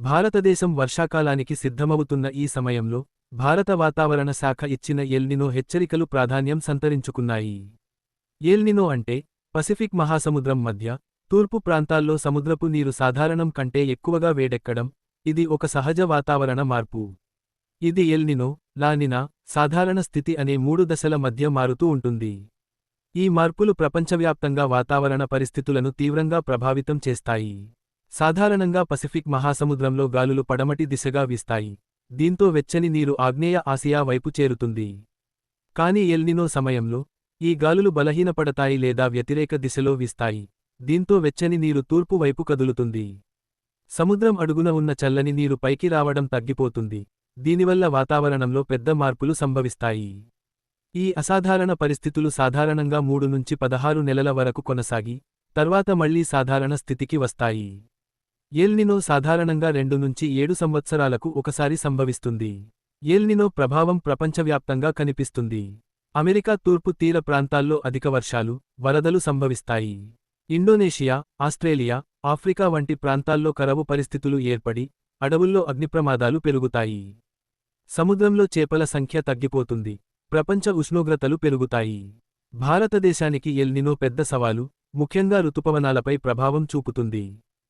భారతదేశం వర్షాకాలానికి సిద్ధమవుతున్న ఈ సమయంలో భారత వాతావరణ శాఖ ఇచ్చిన ఎల్ నినో హెచ్చరికలు ప్రాధాన్యం సంతరించుకున్నాయి. ఎల్ నినో అంటే పసిఫిక్ మహాసముద్రం మధ్య, తూర్పు ప్రాంతాల్లో సముద్రపు నీరు సాధారణం కంటే ఎక్కువగా వేడెక్కడం. ఇది ఒక సహజ వాతావరణ మార్పు. ఇది ఎల్ నినో, లా నినా, సాధారణ స్థితి అనే 3 దశల మధ్య మారుతూ ఉంటుంది. ఈ మార్పులు ప్రపంచవ్యాప్తంగా వాతావరణ పరిస్థితులను తీవ్రంగా ప్రభావితం చేస్తాయి. సాధారణంగా పసిఫిక్ మహాసముద్రంలో గాలులు పడమటి దిశగా వీస్తాయి. దీంతో వెచ్చని నీరు ఆగ్నేయ ఆసియా వైపు చేరుతుంది. కానీ ఎల్ నినో సమయంలో ఈ గాలులు బలహీనపడతాయి లేదా వ్యతిరేక దిశలో వీస్తాయి. దీంతో వెచ్చని నీరు తూర్పు వైపు కదులుతుంది. సముద్రం అడుగున ఉన్న చల్లని నీరు పైకి రావడం తగ్గిపోతుంది. దీనివల్ల వాతావరణంలో పెద్ద మార్పులు సంభవిస్తాయి. ఈ అసాధారణ పరిస్థితులు సాధారణంగా 3 నుంచి 16 నెలల వరకు కొనసాగి, తర్వాత మళ్లీ సాధారణ స్థితికి వస్తాయి. ఎల్ నినో సాధారణంగా 2 నుంచి 7 సంవత్సరాలకు ఒకసారి సంభవిస్తుంది. ఎల్ నినో ప్రభావం ప్రపంచవ్యాప్తంగా కనిపిస్తుంది. అమెరికా తూర్పు తీర ప్రాంతాల్లో అధిక వర్షాలు, వరదలు సంభవిస్తాయి. ఇండోనేషియా, ఆస్ట్రేలియా, ఆఫ్రికా వంటి ప్రాంతాల్లో కరవు పరిస్థితులు ఏర్పడి, అడవుల్లో అగ్నిప్రమాదాలు పెరుగుతాయి. సముద్రంలో చేపల సంఖ్య తగ్గిపోతుంది. ప్రపంచ ఉష్ణోగ్రతలు పెరుగుతాయి. భారతదేశానికి ఎల్ నినో పెద్ద సవాలు, ముఖ్యంగా రుతుపవనాలపై ప్రభావం చూపుతుంది.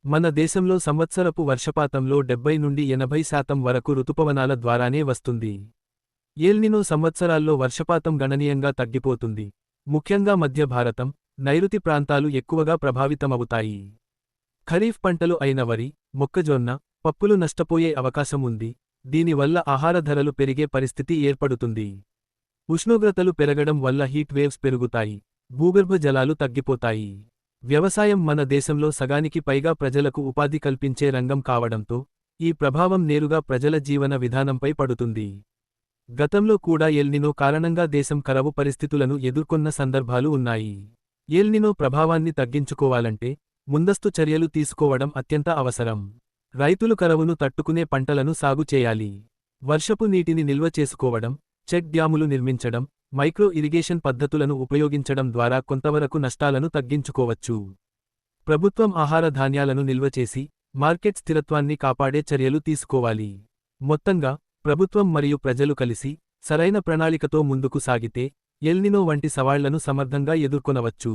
మన దేశంలో సంవత్సరపు వర్షపాతంలో 70 నుండి 80% వరకు రుతుపవనాల ద్వారానే వస్తుంది. ఎల్ నినో సంవత్సరాల్లో వర్షపాతం గణనీయంగా తగ్గిపోతుంది. ముఖ్యంగా మధ్య భారతం, నైరుతి ప్రాంతాలు ఎక్కువగా ప్రభావితమవుతాయి. ఖరీఫ్ పంటలు అయిన వరి, మొక్కజొన్న, పప్పులు నష్టపోయే అవకాశం ఉంది. దీనివల్ల ఆహార ధరలు పెరిగే పరిస్థితి ఏర్పడుతుంది. ఉష్ణోగ్రతలు పెరగడం వల్ల హీట్ వేవ్స్ పెరుగుతాయి. భూగర్భ జలాలు తగ్గిపోతాయి. వ్యవసాయం మన దేశంలో సగానికి పైగా ప్రజలకు ఉపాధి కల్పించే రంగం కావడంతో ఈ ప్రభావం నేరుగా ప్రజల జీవన విధానంపై పడుతుంది. గతంలో కూడా ఎల్ నినో కారణంగా దేశం కరవు పరిస్థితులను ఎదుర్కొన్న సందర్భాలు ఉన్నాయి. ఎల్ నినో ప్రభావాన్ని తగ్గించుకోవాలంటే ముందస్తు చర్యలు తీసుకోవడం అత్యంత అవసరం. రైతులు కరవును తట్టుకునే పంటలను సాగు చేయాలి. వర్షపు నీటిని నిల్వ చేసుకోవడం, చెక్ డ్యాములు నిర్మించడం, మైక్రో ఇరిగేషన్ పద్ధతులను ఉపయోగించడం ద్వారా కొంతవరకు నష్టాలను తగ్గించుకోవచ్చు. ప్రభుత్వం ఆహార ధాన్యాలను నిల్వచేసి మార్కెట్ స్థిరత్వాన్ని కాపాడే చర్యలు తీసుకోవాలి. మొత్తంగా ప్రభుత్వం మరియు ప్రజలు కలిసి సరైన ప్రణాళికతో ముందుకు సాగితే ఎల్ నినో వంటి సవాళ్లను సమర్థంగా ఎదుర్కొనవచ్చు.